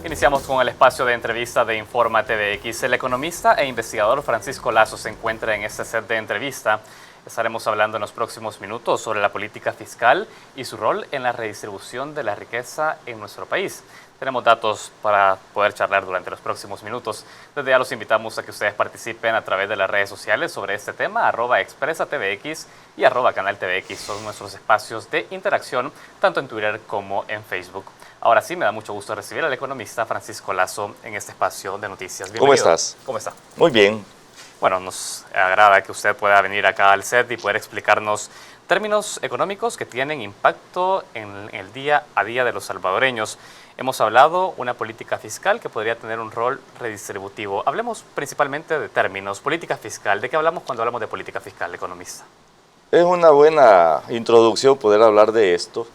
Iniciamos con el espacio de entrevista de Informa TVX. El economista e investigador Francisco Lazo se encuentra en este set de entrevista. Estaremos hablando en los próximos minutos sobre la política fiscal y su rol en la redistribución de la riqueza en nuestro país. Tenemos datos para poder charlar durante los próximos minutos. Desde ya los invitamos a que ustedes participen a través de las redes sociales sobre este tema, @expresatvx y @canaltvx. Son nuestros espacios de interacción, tanto en Twitter como en Facebook. Ahora sí, me da mucho gusto recibir al economista Francisco Lazo en este espacio de noticias. Bienvenido. ¿Cómo estás? ¿Cómo está? Muy bien. Bueno, nos agrada que usted pueda venir acá al set y poder explicarnos términos económicos que tienen impacto en el día a día de los salvadoreños. Hemos hablado una política fiscal que podría tener un rol redistributivo. Hablemos principalmente de términos. Política fiscal. ¿De qué hablamos cuando hablamos de política fiscal, economista? Es una buena introducción poder hablar de esto.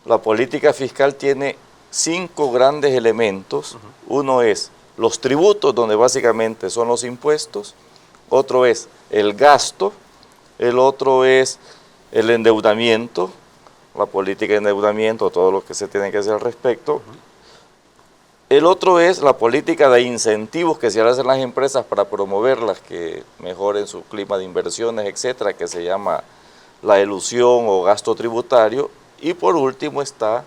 La política fiscal tiene 5 grandes elementos. Uno es los tributos, donde básicamente son los impuestos. Otro es el gasto. El otro es el endeudamiento, la política de endeudamiento, todo lo que se tiene que hacer al respecto. El otro es la política de incentivos que se hacen las empresas para promoverlas, que mejoren su clima de inversiones, etcétera, que se llama la elusión o gasto tributario. Y por último está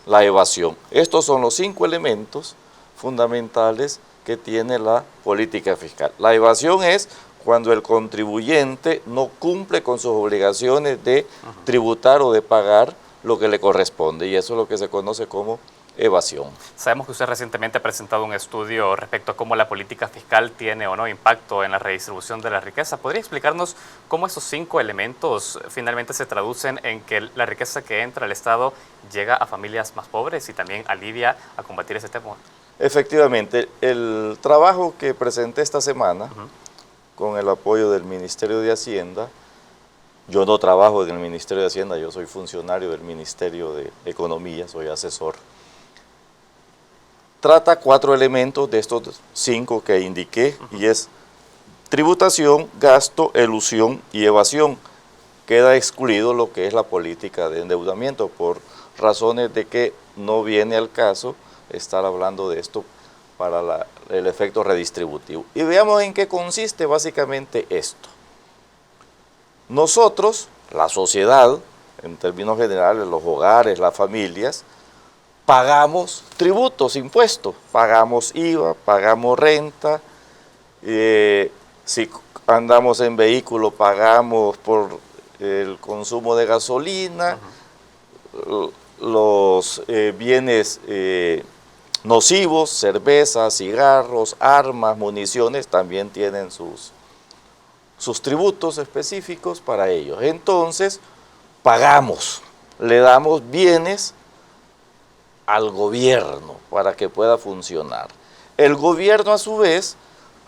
la evasión. Estos son los 5 elementos fundamentales que tiene la política fiscal. La evasión es cuando el contribuyente no cumple con sus obligaciones de tributar o de pagar lo que le corresponde, y eso es lo que se conoce como evasión. Sabemos que usted recientemente ha presentado un estudio respecto a cómo la política fiscal tiene o no impacto en la redistribución de la riqueza. ¿Podría explicarnos cómo esos 5 elementos finalmente se traducen en que la riqueza que entra al Estado llega a familias más pobres y también alivia a combatir ese tema? Efectivamente, el trabajo que presenté esta semana, con el apoyo del Ministerio de Hacienda, yo no trabajo en el Ministerio de Hacienda, yo soy funcionario del Ministerio de Economía, soy asesor. Trata 4 elementos de estos 5 que indiqué, y es tributación, gasto, elusión y evasión. Queda excluido lo que es la política de endeudamiento, por razones de que no viene al caso estar hablando de esto para el efecto redistributivo. Y veamos en qué consiste básicamente esto. Nosotros, la sociedad, en términos generales, los hogares, las familias, pagamos tributos, impuestos, pagamos IVA, pagamos renta, si andamos en vehículo pagamos por el consumo de gasolina, los bienes nocivos, cerveza, cigarros, armas, municiones, también tienen sus tributos específicos para ellos. Entonces, pagamos, le damos bienes al gobierno para que pueda funcionar. El gobierno, a su vez,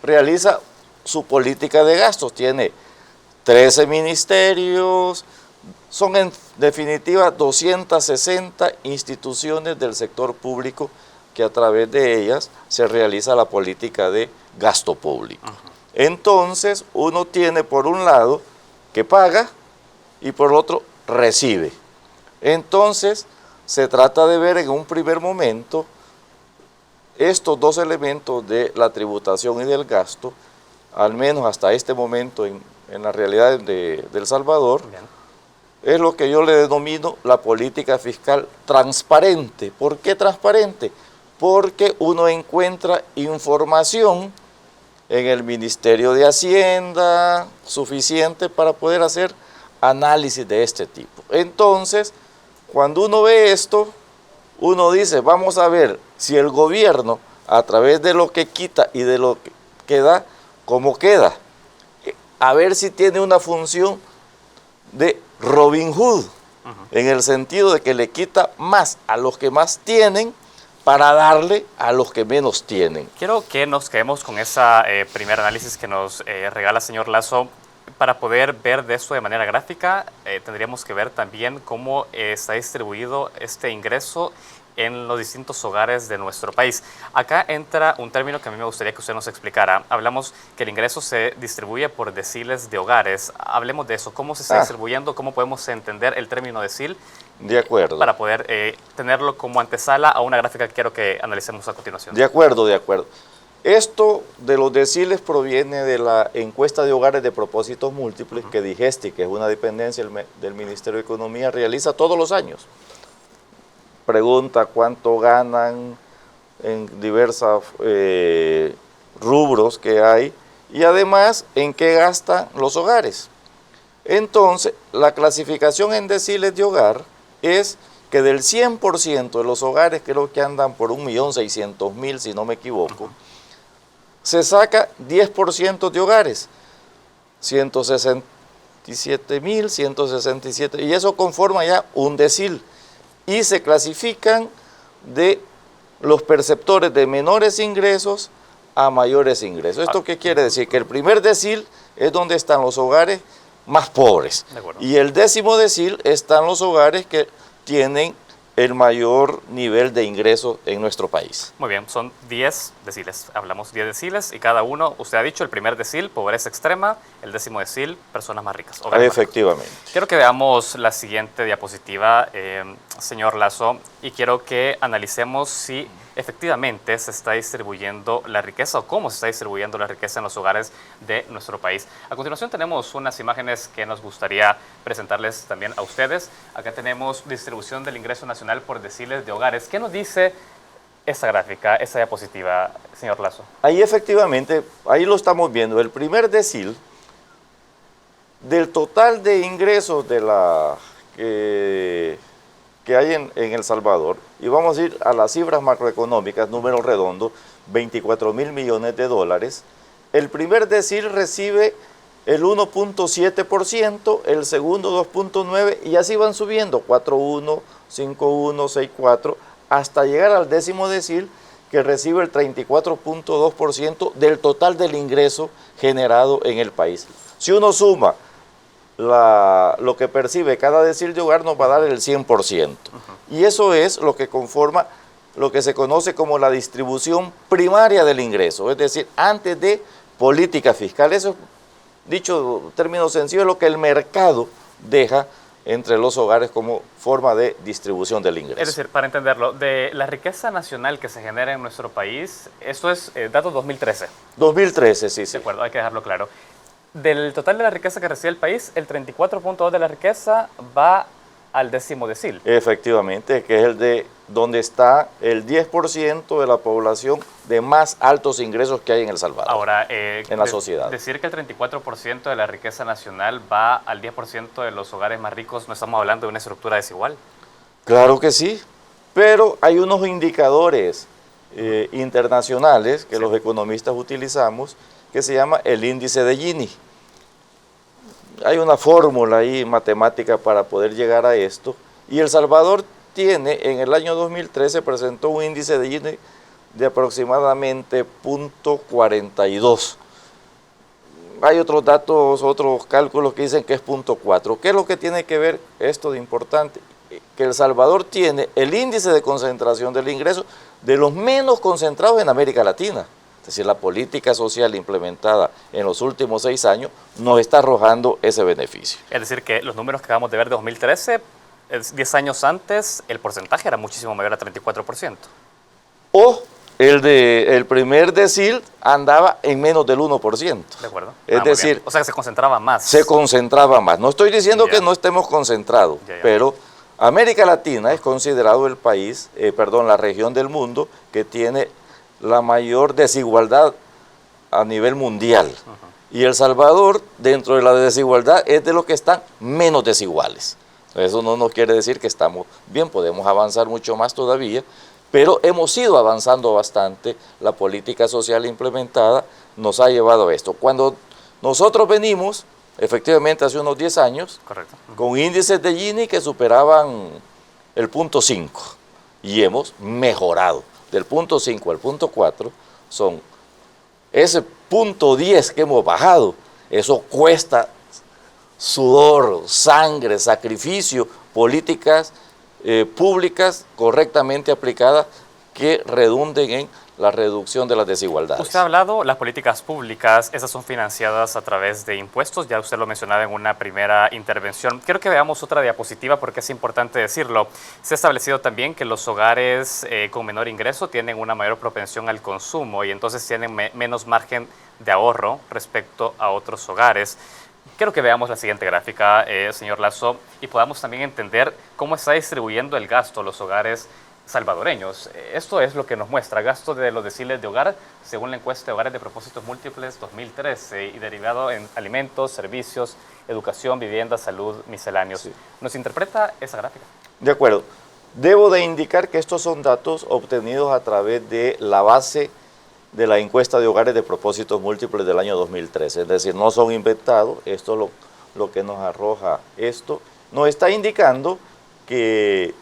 realiza su política de gastos. Tiene 13 ministerios, son en definitiva 260 instituciones del sector público que a través de ellas se realiza la política de gasto público. Entonces, uno tiene por un lado que paga y por otro recibe. Entonces, se trata de ver en un primer momento estos 2 elementos de la tributación y del gasto, al menos hasta este momento en la realidad de El Salvador. Bien. Es lo que yo le denomino la política fiscal transparente. ¿Por qué transparente? Porque uno encuentra información en el Ministerio de Hacienda suficiente para poder hacer análisis de este tipo. Entonces, cuando uno ve esto, uno dice, vamos a ver si el gobierno, a través de lo que quita y de lo que da, cómo queda. A ver si tiene una función de Robin Hood, en el sentido de que le quita más a los que más tienen para darle a los que menos tienen. Quiero que nos quedemos con ese primer análisis que nos regala señor Lazo. Para poder ver de esto de manera gráfica, tendríamos que ver también cómo está distribuido este ingreso en los distintos hogares de nuestro país. Acá entra un término que a mí me gustaría que usted nos explicara. Hablamos que el ingreso se distribuye por deciles de hogares. Hablemos de eso. ¿Cómo se está distribuyendo? ¿Cómo podemos entender el término decil? De acuerdo. Para poder tenerlo como antesala a una gráfica que quiero que analicemos a continuación. De acuerdo, de acuerdo. Esto de los deciles proviene de la encuesta de hogares de propósitos múltiples que DIGESTI, que es una dependencia del Ministerio de Economía, realiza todos los años. Pregunta cuánto ganan en diversos rubros que hay y además en qué gastan los hogares. Entonces, la clasificación en deciles de hogar es que del 100% de los hogares, creo que andan por 1.600.000, si no me equivoco, se saca 10% de hogares, 167.000, 167, y eso conforma ya un decil. Y se clasifican de los perceptores de menores ingresos a mayores ingresos. ¿Esto qué quiere decir? Que el primer decil es donde están los hogares más pobres. Y el 10º decil están los hogares que tienen el mayor nivel de ingresos en nuestro país. Muy bien, son 10 deciles. Hablamos 10 deciles y cada uno, usted ha dicho, el primer decil, pobreza extrema, el 10º decil, personas más ricas. Efectivamente. Quiero que veamos la siguiente diapositiva, señor Lazo, y quiero que analicemos si efectivamente se está distribuyendo la riqueza o cómo se está distribuyendo la riqueza en los hogares de nuestro país. A continuación tenemos unas imágenes que nos gustaría presentarles también a ustedes. Acá tenemos distribución del ingreso nacional por deciles de hogares. ¿Qué nos dice esta gráfica, esta diapositiva, señor Lazo? Ahí efectivamente, ahí lo estamos viendo. El primer decil del total de ingresos de la que hay en El Salvador, y vamos a ir a las cifras macroeconómicas, número redondo, 24.000 millones de dólares. El primer decil recibe el 1.7%, el segundo 2.9%, y así van subiendo, 4.1, 5.1, 6.4, hasta llegar al 10º decil, que recibe el 34.2% del total del ingreso generado en el país. Si uno suma lo que percibe cada decil de hogar, nos va a dar el 100%. Y eso es lo que conforma lo que se conoce como la distribución primaria del ingreso, es decir, antes de política fiscal. Eso, dicho en términos sencillos, es lo que el mercado deja entre los hogares como forma de distribución del ingreso. Es decir, para entenderlo, de la riqueza nacional que se genera en nuestro país, esto es datos 2013. 2013, sí, sí. De acuerdo, hay que dejarlo claro. Del total de la riqueza que recibe el país, el 34.2% de la riqueza va al 10º decil. Efectivamente, que es el de donde está el 10% de la población de más altos ingresos que hay en El Salvador. Ahora, en la sociedad. Decir que el 34% de la riqueza nacional va al 10% de los hogares más ricos, ¿no estamos hablando de una estructura desigual? Claro que sí, pero hay unos indicadores internacionales que los economistas utilizamos que se llama el índice de Gini. Hay una fórmula ahí matemática para poder llegar a esto, y El Salvador tiene, en el año 2013 presentó un índice de Gini de aproximadamente 0.42. Hay otros datos, otros cálculos que dicen que es 0.4. ¿Qué es lo que tiene que ver esto de importante? Que El Salvador tiene el índice de concentración del ingreso de los menos concentrados en América Latina. Es decir, la política social implementada en los últimos 6 años nos está arrojando ese beneficio. Es decir, que los números que acabamos de ver de 2013, 10 años antes, el porcentaje era muchísimo mayor a 34%. O el primer decil andaba en menos del 1%. De acuerdo. Es decir, o sea que se concentraba más. Se concentraba más. No estoy diciendo que no estemos concentrados, pero América Latina es considerado el país, la región del mundo que tiene la mayor desigualdad a nivel mundial. Y El Salvador, dentro de la desigualdad, es de los que están menos desiguales. Eso no nos quiere decir que estamos bien, podemos avanzar mucho más todavía, pero hemos ido avanzando bastante. La política social implementada nos ha llevado a esto. Cuando nosotros venimos, efectivamente hace unos 10 años, correcto, con índices de Gini que superaban el 0.5, y hemos mejorado. Del 0.5 al 0.4 son ese 0.10 que hemos bajado. Eso cuesta sudor, sangre, sacrificio, políticas públicas correctamente aplicadas que redunden en la reducción de las desigualdades. Usted ha hablado, las políticas públicas, esas son financiadas a través de impuestos, ya usted lo mencionaba en una primera intervención. Quiero que veamos otra diapositiva porque es importante decirlo. Se ha establecido también que los hogares con menor ingreso tienen una mayor propensión al consumo y entonces tienen menos margen de ahorro respecto a otros hogares. Quiero que veamos la siguiente gráfica, señor Lazo, y podamos también entender cómo está distribuyendo el gasto los hogares salvadoreños. Esto es lo que nos muestra gasto de los deciles de hogar según la encuesta de hogares de propósitos múltiples 2013 y derivado en alimentos, servicios, educación, vivienda, salud, misceláneos. Sí. ¿Nos interpreta esa gráfica? De acuerdo. Debo de indicar que estos son datos obtenidos a través de la base de la encuesta de hogares de propósitos múltiples del año 2013. Es decir, no son inventados. Esto lo que nos arroja esto. Nos está indicando que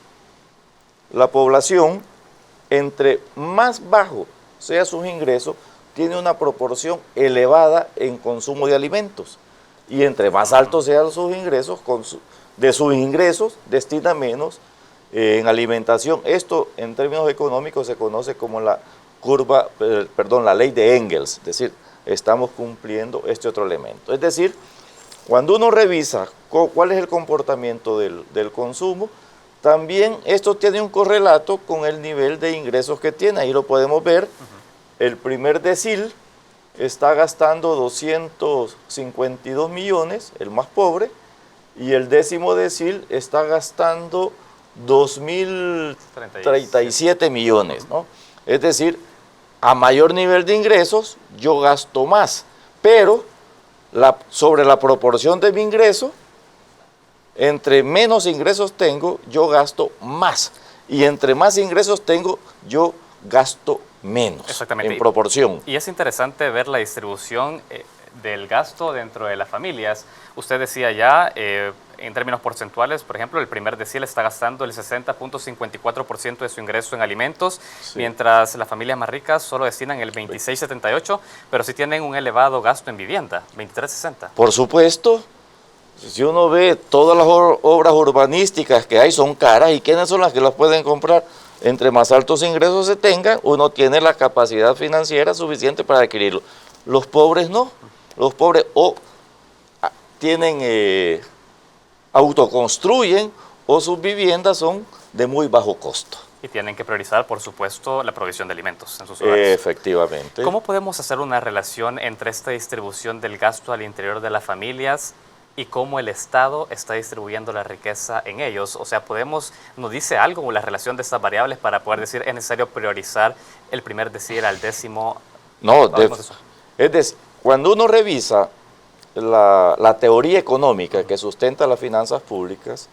la población, entre más bajo sea sus ingresos, tiene una proporción elevada en consumo de alimentos. Y entre más altos sean sus ingresos, de sus ingresos destina menos en alimentación. Esto, en términos económicos, se conoce como la la ley de Engels. Es decir, estamos cumpliendo este otro elemento. Es decir, cuando uno revisa cuál es el comportamiento del consumo, también esto tiene un correlato con el nivel de ingresos que tiene. Ahí lo podemos ver. El primer decil está gastando 252 millones, el más pobre, y el décimo decil está gastando 2.037 millones, ¿no? Es decir, a mayor nivel de ingresos, yo gasto más, pero sobre la proporción de mi ingreso, entre menos ingresos tengo, yo gasto más. Y entre más ingresos tengo, yo gasto menos. Exactamente. En proporción. Y es interesante ver la distribución del gasto dentro de las familias. Usted decía ya, en términos porcentuales, por ejemplo, el primer decil está gastando el 60.54% de su ingreso en alimentos, sí, mientras las familias más ricas solo destinan el 26.78%, pero sí tienen un elevado gasto en vivienda, 23.60%. Por supuesto. Si uno ve todas las obras urbanísticas que hay son caras, ¿y quiénes son las que las pueden comprar? Entre más altos ingresos se tengan, uno tiene la capacidad financiera suficiente para adquirirlo. Los pobres no. Los pobres o tienen, autoconstruyen o sus viviendas son de muy bajo costo. Y tienen que priorizar, por supuesto, la provisión de alimentos en sus hogares. Efectivamente. ¿Cómo podemos hacer una relación entre esta distribución del gasto al interior de las familias y cómo el Estado está distribuyendo la riqueza en ellos? O sea, ¿nos dice algo la relación de estas variables para poder decir es necesario priorizar el primer decil al décimo? No, es decir, cuando uno revisa la teoría económica que sustenta las finanzas públicas,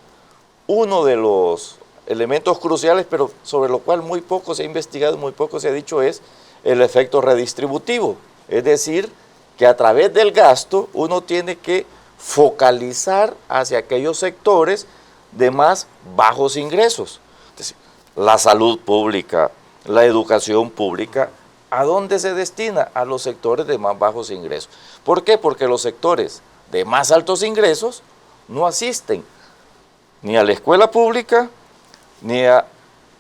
uno de los elementos cruciales, pero sobre lo cual muy poco se ha investigado, muy poco se ha dicho, es el efecto redistributivo. Es decir, que a través del gasto uno tiene que focalizar hacia aquellos sectores de más bajos ingresos. Es decir, la salud pública, la educación pública, ¿a dónde se destina? A los sectores de más bajos ingresos. ¿Por qué? Porque los sectores de más altos ingresos no asisten ni a la escuela pública ni a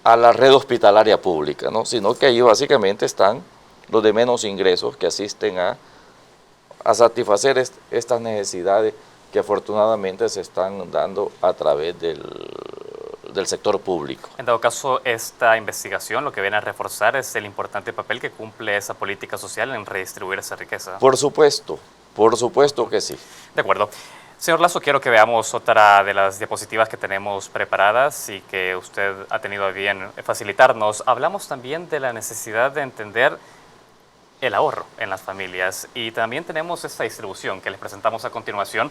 la red hospitalaria pública, ¿no? Sino que ahí básicamente están los de menos ingresos que asisten a satisfacer estas necesidades que afortunadamente se están dando a través del sector público. En todo caso, esta investigación lo que viene a reforzar es el importante papel que cumple esa política social en redistribuir esa riqueza. Por supuesto que sí. De acuerdo. Señor Lazo, quiero que veamos otra de las diapositivas que tenemos preparadas y que usted ha tenido a bien facilitarnos. Hablamos también de la necesidad de entender el ahorro en las familias y también tenemos esta distribución que les presentamos a continuación,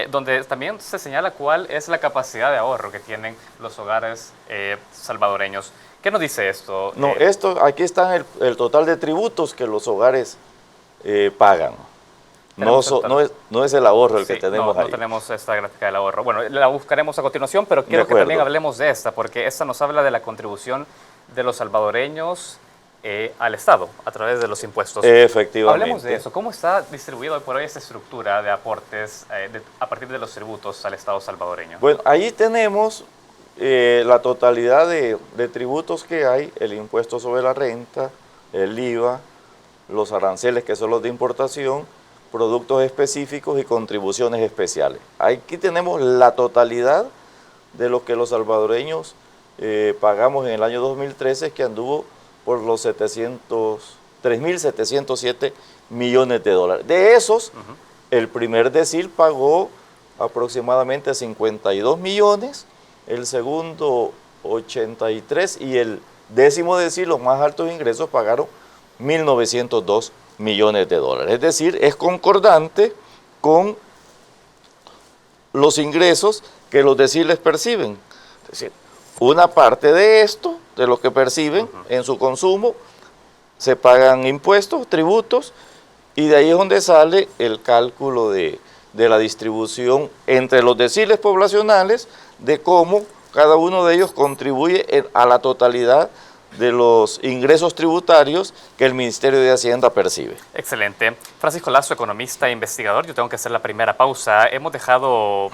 donde también se señala cuál es la capacidad de ahorro que tienen los hogares salvadoreños. ¿Qué nos dice esto? No, aquí está el total de tributos que los hogares pagan. No es el ahorro el que tenemos ahí. No tenemos esta gráfica del ahorro. Bueno, la buscaremos a continuación, pero quiero que también hablemos de esta, porque esta nos habla de la contribución de los salvadoreños al Estado a través de los impuestos. Efectivamente. Hablemos de eso. ¿Cómo está distribuido hoy por hoy esta estructura de aportes a partir de los tributos al Estado salvadoreño? Bueno, ahí tenemos la totalidad de tributos que hay, el impuesto sobre la renta, el IVA, los aranceles que son los de importación, productos específicos y contribuciones especiales. Aquí tenemos la totalidad de lo que los salvadoreños pagamos en el año 2013, que anduvo por los 3.707 millones de dólares. De esos, el primer decil pagó aproximadamente 52 millones, el segundo 83 y el décimo decil, los más altos ingresos, pagaron 1.902 millones de dólares. Es decir, es concordante con los ingresos que los deciles perciben. Es decir, una parte de esto, de lo que perciben en su consumo, se pagan impuestos, tributos, y de ahí es donde sale el cálculo de la distribución entre los deciles poblacionales, de cómo cada uno de ellos contribuye a la totalidad de los ingresos tributarios que el Ministerio de Hacienda percibe. Excelente. Francisco Lazo, economista e investigador, yo tengo que hacer la primera pausa. Hemos dejado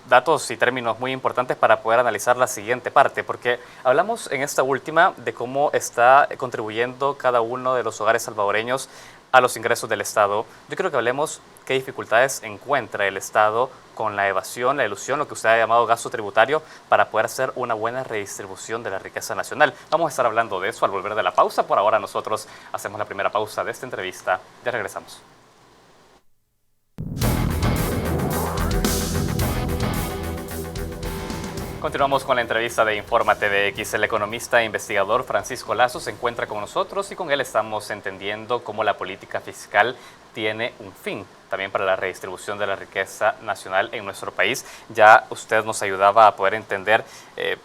datos y términos muy importantes para poder analizar la siguiente parte, porque hablamos en esta última de cómo está contribuyendo cada uno de los hogares salvadoreños a los ingresos del Estado. Yo creo que hablemos qué dificultades encuentra el Estado con la evasión, la ilusión, lo que usted ha llamado gasto tributario, para poder hacer una buena redistribución de la riqueza nacional. Vamos a estar hablando de eso al volver de la pausa. Por ahora nosotros hacemos la primera pausa de esta entrevista. Ya regresamos. Continuamos con la entrevista de Infórmate TVX. El economista e investigador Francisco Lazo se encuentra con nosotros y con él estamos entendiendo cómo la política fiscal tiene un fin también para la redistribución de la riqueza nacional en nuestro país. Ya usted nos ayudaba a poder entender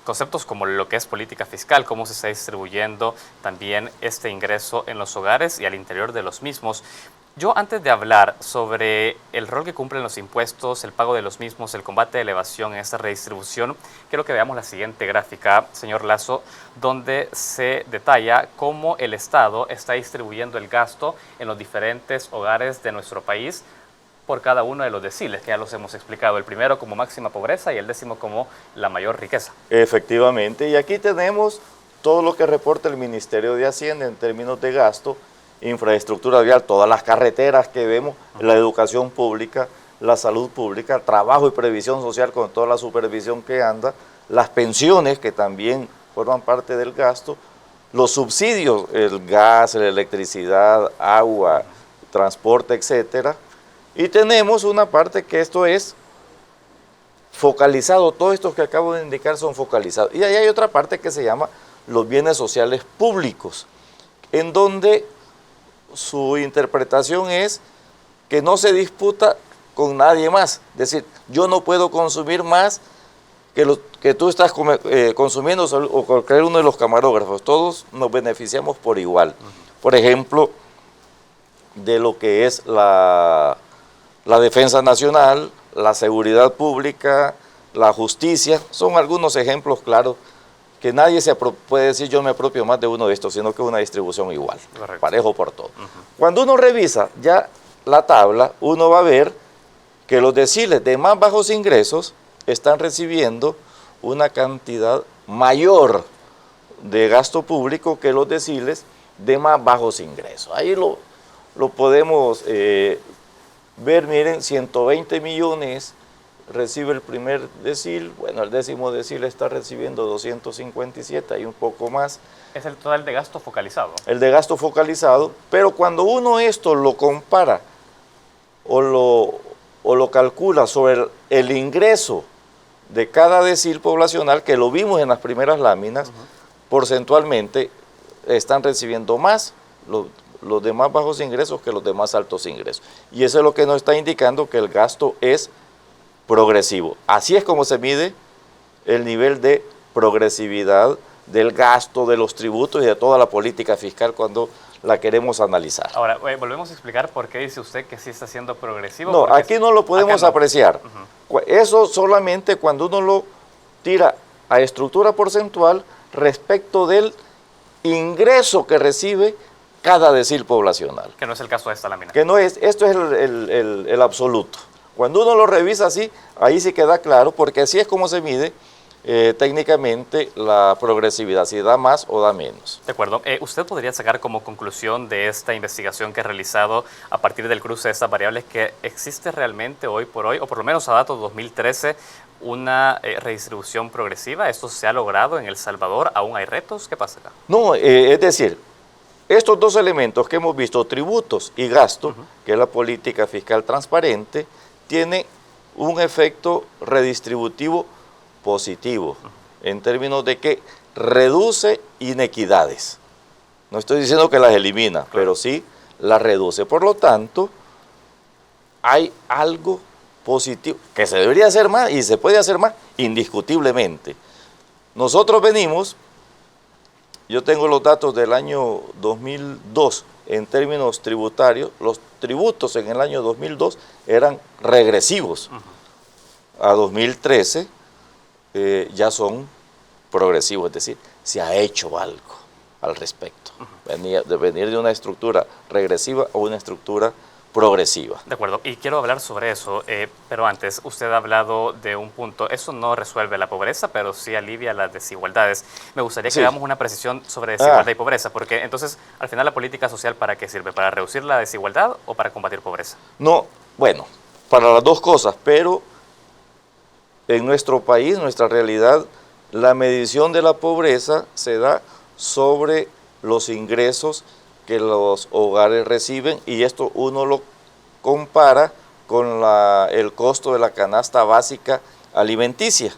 conceptos como lo que es política fiscal, cómo se está distribuyendo también este ingreso en los hogares y al interior de los mismos. Yo, antes de hablar sobre el rol que cumplen los impuestos, el pago de los mismos, el combate de la evasión en esta redistribución, quiero que veamos la siguiente gráfica, señor Lazo, donde se detalla cómo el Estado está distribuyendo el gasto en los diferentes hogares de nuestro país por cada uno de los deciles, que ya los hemos explicado, el primero como máxima pobreza y el décimo como la mayor riqueza. Efectivamente, y aquí tenemos todo lo que reporta el Ministerio de Hacienda en términos de gasto, infraestructura vial, todas las carreteras que vemos, la educación pública, la salud pública, trabajo y previsión social con toda la supervisión que anda, las pensiones que también forman parte del gasto, los subsidios, el gas, la electricidad, agua, transporte, etcétera. Y tenemos una parte que esto es focalizado, todos estos que acabo de indicar son focalizados. Y ahí hay otra parte que se llama los bienes sociales públicos, en donde su interpretación es que no se disputa con nadie más. Es decir, yo no puedo consumir más que lo que tú estás consumiendo o cualquier uno de los camarógrafos. Todos nos beneficiamos por igual. Por ejemplo, de lo que es la defensa nacional, la seguridad pública, la justicia, son algunos ejemplos claros que nadie puede decir yo me apropio más de uno de estos, sino que es una distribución igual, correcto, parejo por todo. Cuando uno revisa ya la tabla, uno va a ver que los deciles de más bajos ingresos están recibiendo una cantidad mayor de gasto público que los deciles de más bajos ingresos. Ahí lo podemos ver, miren, 120 millones recibe el primer decil, bueno, el décimo decil está recibiendo 257, hay un poco más. Es el total de gasto focalizado. El de gasto focalizado, pero cuando uno esto lo compara o lo calcula sobre el ingreso de cada decil poblacional, que lo vimos en las primeras láminas, porcentualmente están recibiendo más los de más bajos ingresos que los de más altos ingresos. Y eso es lo que nos está indicando que el gasto es progresivo. Así es como se mide el nivel de progresividad del gasto, de los tributos y de toda la política fiscal cuando la queremos analizar. Ahora, volvemos a explicar por qué dice usted que sí está siendo progresivo. No, aquí no lo podemos apreciar. Eso solamente cuando uno lo tira a estructura porcentual respecto del ingreso que recibe cada decil poblacional. Que no es el caso de esta lámina. Que no es, esto es el absoluto. Cuando uno lo revisa así, ahí sí queda claro, porque así es como se mide técnicamente la progresividad, si da más o da menos. De acuerdo. ¿Usted podría sacar como conclusión de esta investigación que ha realizado a partir del cruce de estas variables que existe realmente hoy por hoy, o por lo menos a datos 2013, una redistribución progresiva? ¿Esto se ha logrado en El Salvador? ¿Aún hay retos? ¿Qué pasa acá? No, es decir, estos dos elementos que hemos visto, tributos y gasto, que es la política fiscal transparente, tiene un efecto redistributivo positivo, en términos de que reduce inequidades. No estoy diciendo que las elimina, claro, pero sí las reduce. Por lo tanto, hay algo positivo, que se debería hacer más y se puede hacer más, indiscutiblemente. Nosotros venimos, yo tengo los datos del año 2002, en términos tributarios, los tributos en el año 2002 eran regresivos. A 2013 ya son progresivos, es decir, se ha hecho algo al respecto. Venir de una estructura regresiva a una estructura progresiva. De acuerdo, y quiero hablar sobre eso, pero antes, usted ha hablado de un punto, eso no resuelve la pobreza, pero sí alivia las desigualdades. Me gustaría que hagamos una precisión sobre desigualdad y pobreza, porque entonces, al final, ¿la política social para qué sirve? ¿Para reducir la desigualdad o para combatir pobreza? No, bueno, para las dos cosas, pero en nuestro país, nuestra realidad, la medición de la pobreza se da sobre los ingresos que los hogares reciben, y esto uno lo compara con el costo de la canasta básica alimenticia.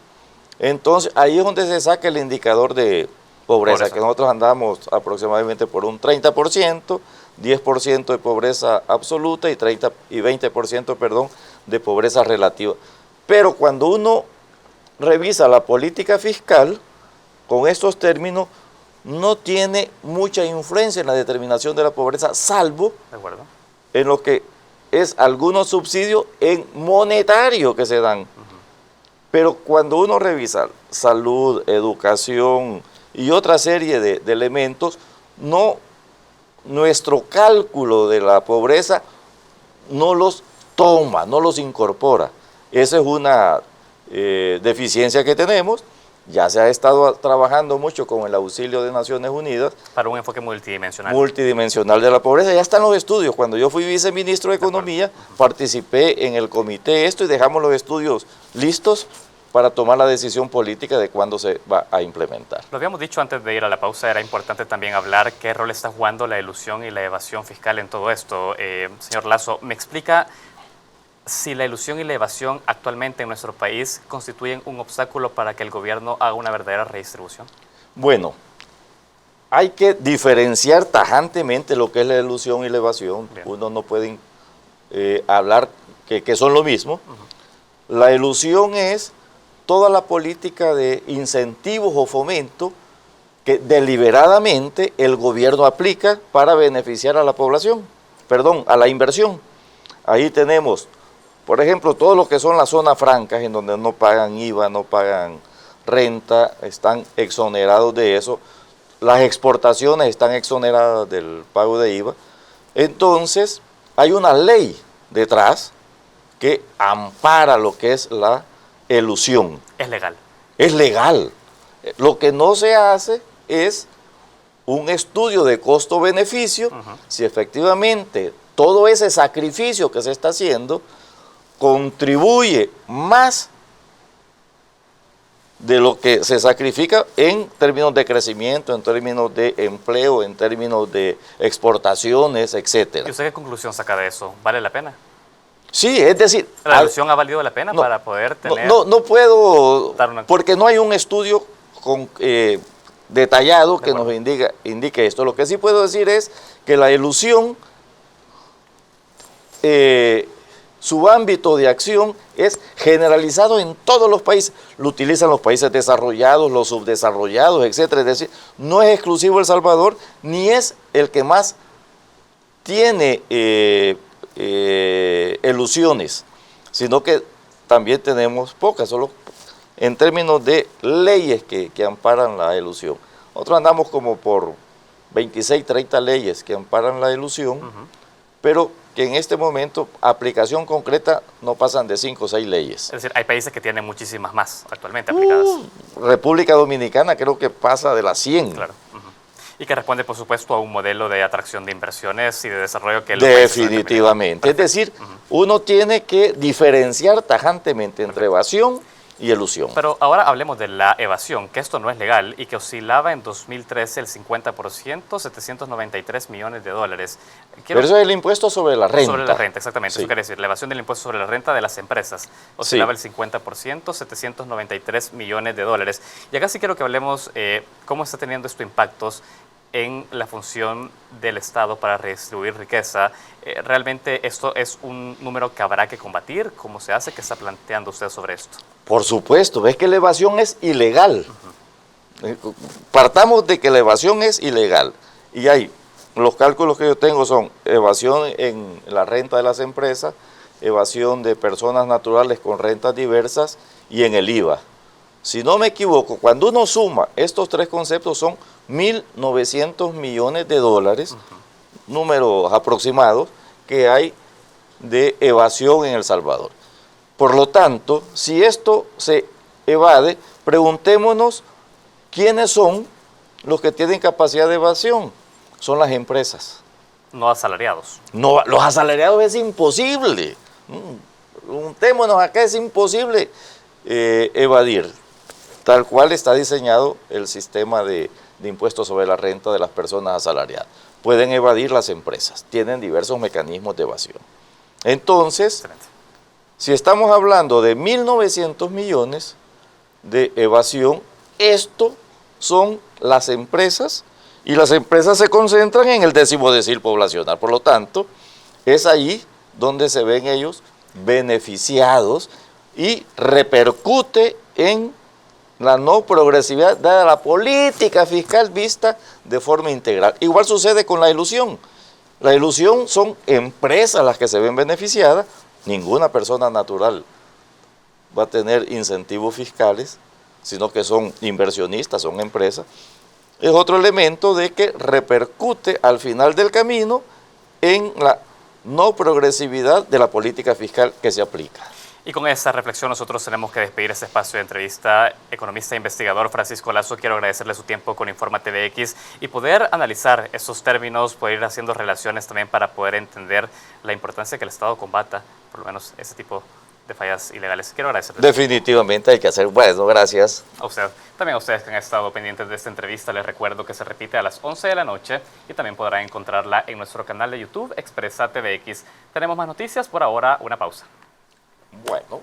Entonces, ahí es donde se saca el indicador de pobreza, que nosotros andamos aproximadamente por un 30%, 10% de pobreza absoluta y 20%, perdón, de pobreza relativa. Pero cuando uno revisa la política fiscal, con estos términos, no tiene mucha influencia en la determinación de la pobreza, salvo en lo que es algunos subsidios en monetario que se dan. Pero cuando uno revisa salud, educación y otra serie de elementos, nuestro cálculo de la pobreza no los toma, no los incorpora. Esa es una deficiencia que tenemos. Ya se ha estado trabajando mucho con el auxilio de Naciones Unidas. Para un enfoque multidimensional. Multidimensional de la pobreza. Ya están los estudios. Cuando yo fui viceministro de Economía, participé en el comité y dejamos los estudios listos para tomar la decisión política de cuándo se va a implementar. Lo habíamos dicho antes de ir a la pausa, era importante también hablar qué rol está jugando la elusión y la evasión fiscal en todo esto. Señor Lazo, ¿me explica si la ilusión y la evasión actualmente en nuestro país constituyen un obstáculo para que el gobierno haga una verdadera redistribución? Bueno, hay que diferenciar tajantemente lo que es la ilusión y la evasión. Bien. Uno no puede hablar que son lo mismo. La ilusión es toda la política de incentivos o fomento que deliberadamente el gobierno aplica para beneficiar a la población, a la inversión. Ahí tenemos, por ejemplo, todo lo que son las zonas francas, en donde no pagan IVA, no pagan renta, están exonerados de eso. Las exportaciones están exoneradas del pago de IVA. Entonces, hay una ley detrás que ampara lo que es la elusión. Es legal. Es legal. Lo que no se hace es un estudio de costo-beneficio, si efectivamente todo ese sacrificio que se está haciendo contribuye más de lo que se sacrifica en términos de crecimiento, en términos de empleo, en términos de exportaciones, etc. ¿Y usted qué conclusión saca de eso? ¿Vale la pena? Sí, es decir... ¿La ilusión ha valido la pena para poder tener...? No puedo, porque no hay un estudio detallado que nos indique esto. Lo que sí puedo decir es que la ilusión, su ámbito de acción es generalizado en todos los países. Lo utilizan los países desarrollados, los subdesarrollados, etcétera. Es decir, no es exclusivo El Salvador, ni es el que más tiene ilusiones, sino que también tenemos pocas, solo en términos de leyes que amparan la ilusión. Nosotros andamos como por 26, 30 leyes que amparan la ilusión, pero que en este momento, aplicación concreta, no pasan de 5 o 6 leyes. Es decir, hay países que tienen muchísimas más actualmente aplicadas. República Dominicana creo que pasa de las 100. Claro. Y que responde, por supuesto, a un modelo de atracción de inversiones y de desarrollo que... Definitivamente. Es decir, uno tiene que diferenciar tajantemente entre evasión y elusión. Pero ahora hablemos de la evasión, que esto no es legal y que oscilaba en 2013 el 50%, 793 millones de dólares. Pero eso es el impuesto sobre la renta. Sobre la renta, exactamente. Sí. Eso quiere decir, la evasión del impuesto sobre la renta de las empresas oscilaba el 50%, 793 millones de dólares. Y acá sí quiero que hablemos cómo está teniendo esto impactos en la función del Estado para redistribuir riqueza. ¿Realmente esto es un número que habrá que combatir? ¿Cómo se hace? ¿Qué está planteando usted sobre esto? Por supuesto, ves que la evasión es ilegal. Partamos de que la evasión es ilegal. Y hay, los cálculos que yo tengo son evasión en la renta de las empresas, evasión de personas naturales con rentas diversas y en el IVA. Si no me equivoco, cuando uno suma estos tres conceptos son 1.900 millones de dólares, números aproximados, que hay de evasión en El Salvador. Por lo tanto, si esto se evade, preguntémonos quiénes son los que tienen capacidad de evasión. Son las empresas. No asalariados. No, los asalariados es imposible. Preguntémonos acá, es imposible evadir. Tal cual está diseñado el sistema de impuestos sobre la renta de las personas asalariadas. Pueden evadir las empresas, tienen diversos mecanismos de evasión. Entonces, excelente. Si estamos hablando de 1.900 millones de evasión, esto son las empresas, y las empresas se concentran en el 10º decil poblacional. Por lo tanto, es ahí donde se ven ellos beneficiados y repercute en la no progresividad dada la política fiscal vista de forma integral. Igual sucede con la ilusión. La ilusión son empresas las que se ven beneficiadas, ninguna persona natural va a tener incentivos fiscales, sino que son inversionistas, son empresas. Es otro elemento de que repercute al final del camino en la no progresividad de la política fiscal que se aplica. Y con esta reflexión nosotros tenemos que despedir este espacio de entrevista. Economista e investigador Francisco Lazo, quiero agradecerle su tiempo con Informa TVX y poder analizar esos términos, poder ir haciendo relaciones también para poder entender la importancia que el Estado combata, por lo menos ese tipo de fallas ilegales. Quiero agradecerle. Definitivamente hay que hacer, bueno, gracias. A usted. También a ustedes que han estado pendientes de esta entrevista, les recuerdo que se repite a las 11 de la noche y también podrán encontrarla en nuestro canal de YouTube, Expresa TVX. Tenemos más noticias, por ahora una pausa. Bueno.